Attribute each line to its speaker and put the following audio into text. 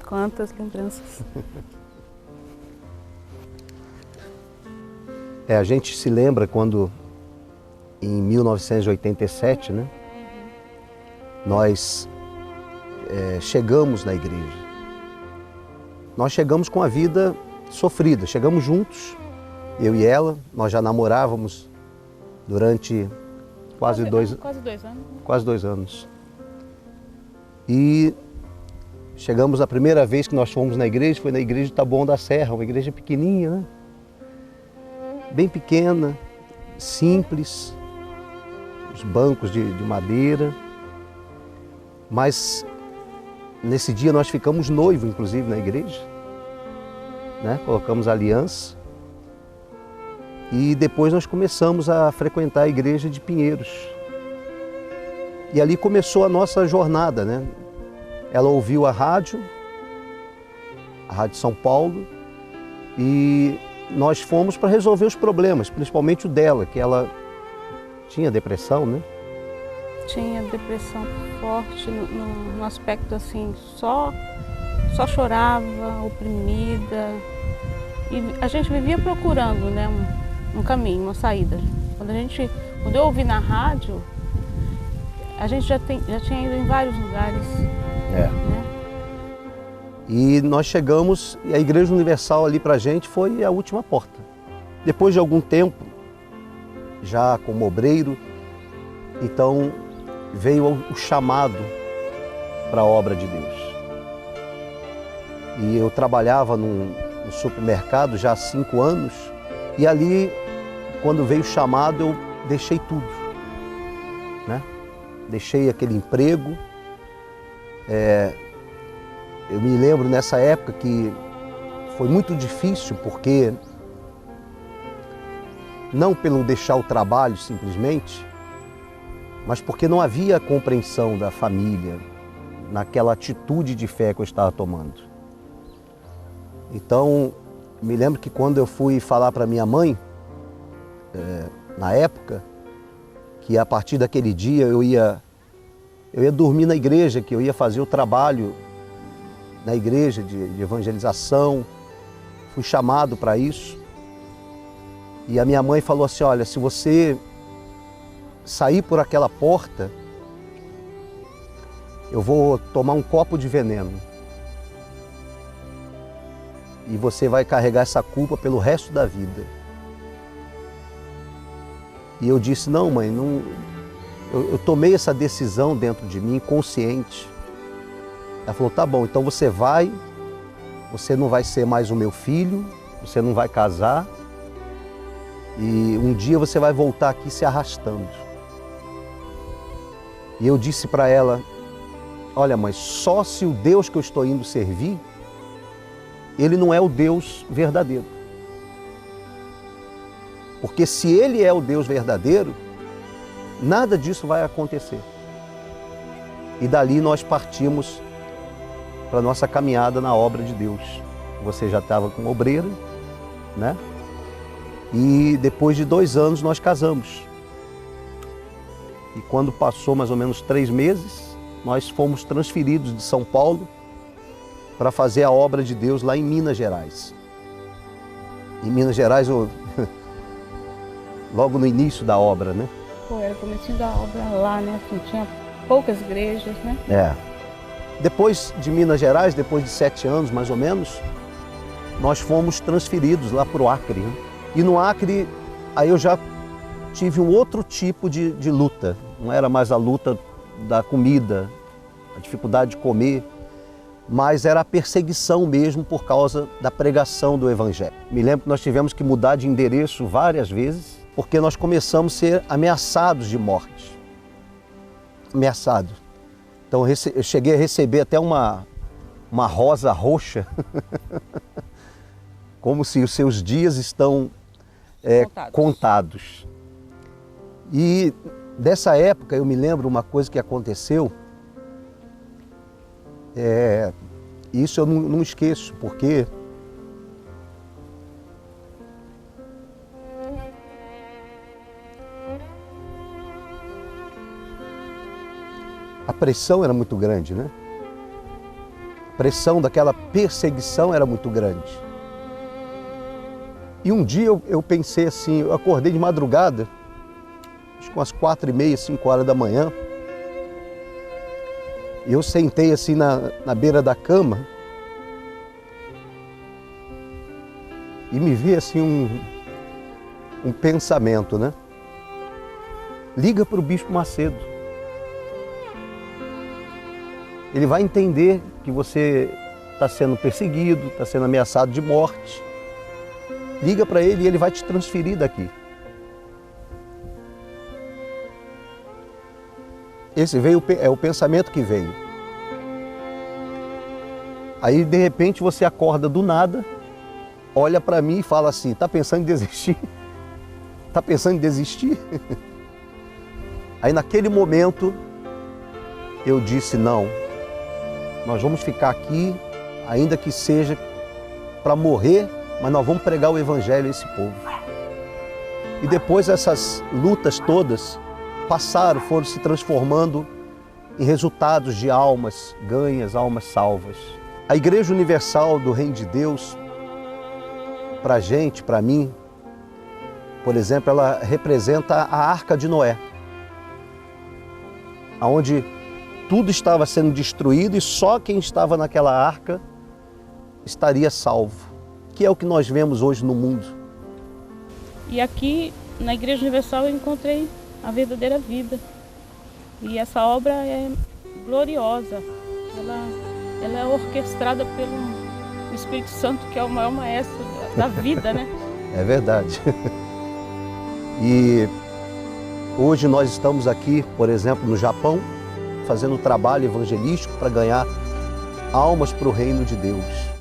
Speaker 1: Quantas lembranças.
Speaker 2: A gente se lembra quando, em 1987, né, nós chegamos na igreja. Nós chegamos com a vida sofrida, chegamos juntos, eu e ela, nós já namorávamos durante quase 2
Speaker 1: anos.
Speaker 2: Quase 2 anos. E chegamos a primeira vez que nós fomos na igreja, foi na igreja de Taboão da Serra, uma igreja pequenininha, né? Bem pequena, simples, os bancos de madeira. Mas nesse dia nós ficamos noivos, inclusive, na igreja, né? Colocamos a aliança. E depois nós começamos a frequentar a igreja de Pinheiros. E ali começou a nossa jornada, né? Ela ouviu a Rádio São Paulo, e nós fomos para resolver os problemas, principalmente o dela, que ela tinha depressão, né?
Speaker 1: Tinha depressão forte, no aspecto assim, só chorava, oprimida. E a gente vivia procurando, né, um caminho, uma saída. Quando eu ouvi na rádio, a gente já tinha ido em vários lugares. Né?
Speaker 2: E nós chegamos, e a Igreja Universal ali pra gente foi a última porta. Depois de algum tempo, já como obreiro, então veio o chamado para a obra de Deus. E eu trabalhava no supermercado já há 5 anos, e ali, quando veio o chamado, eu deixei tudo, né? Deixei aquele emprego. Eu me lembro nessa época que foi muito difícil, porque não pelo deixar o trabalho simplesmente, mas porque não havia compreensão da família naquela atitude de fé que eu estava tomando. Então, me lembro que quando eu fui falar para minha mãe, na época, que a partir daquele dia eu ia dormir na igreja, que eu ia fazer o trabalho na igreja de evangelização, fui chamado para isso. E a minha mãe falou assim, olha, se você sair por aquela porta, eu vou tomar um copo de veneno. E você vai carregar essa culpa pelo resto da vida. E eu disse, não, mãe, não, eu tomei essa decisão dentro de mim, consciente. Ela falou, tá bom, então você não vai ser mais o meu filho, você não vai casar, e um dia você vai voltar aqui se arrastando. E eu disse para ela, olha mãe, só se o Deus que eu estou indo servir, ele não é o Deus verdadeiro. Porque se ele é o Deus verdadeiro, nada disso vai acontecer. E dali nós partimos para a nossa caminhada na obra de Deus. Você já estava com obreiro, né? E depois de 2 anos nós casamos. E quando passou mais ou menos 3 meses, nós fomos transferidos de São Paulo para fazer a obra de Deus lá em Minas Gerais. Em Minas Gerais, logo no início da obra, né?
Speaker 1: Era o comecinho da obra lá, né? Assim, tinha poucas igrejas, né?
Speaker 2: Depois de Minas Gerais, depois de 7 anos mais ou menos, nós fomos transferidos lá para o Acre. Né? E no Acre, aí eu já tive um outro tipo de luta. Não era mais a luta da comida, a dificuldade de comer, mas era a perseguição mesmo por causa da pregação do Evangelho. Me lembro que nós tivemos que mudar de endereço várias vezes, porque nós começamos a ser ameaçados de morte. Ameaçados. Então eu cheguei a receber até uma rosa roxa, como se os seus dias estão contados. E dessa época eu me lembro uma coisa que aconteceu, isso eu não esqueço, porque a pressão era muito grande, né? pressão, daquela perseguição era muito grande. E um dia eu pensei assim, eu acordei de madrugada, acho que umas 4h30, 5 horas da manhã, e eu sentei assim na beira da cama e me vi assim um pensamento, né? Liga para o Bispo Macedo. Ele vai entender que você está sendo perseguido, está sendo ameaçado de morte. Liga para ele e ele vai te transferir daqui. Esse é o pensamento que veio. Aí de repente você acorda do nada, olha para mim e fala assim, está pensando em desistir? Está pensando em desistir? Aí naquele momento eu disse, não, nós vamos ficar aqui, ainda que seja para morrer, mas nós vamos pregar o Evangelho a esse povo. E depois essas lutas todas passaram, foram se transformando em resultados de almas ganhas, almas salvas. A Igreja Universal do Reino de Deus, para a gente, para mim, por exemplo, ela representa a Arca de Noé, onde tudo estava sendo destruído e só quem estava naquela arca estaria salvo, que é o que nós vemos hoje no mundo.
Speaker 1: E aqui na Igreja Universal eu encontrei a verdadeira vida. E essa obra é gloriosa. Ela é orquestrada pelo Espírito Santo, que é o maior maestro da vida, né?
Speaker 2: É verdade. E hoje nós estamos aqui, por exemplo, no Japão, fazendo trabalho evangelístico para ganhar almas para o reino de Deus.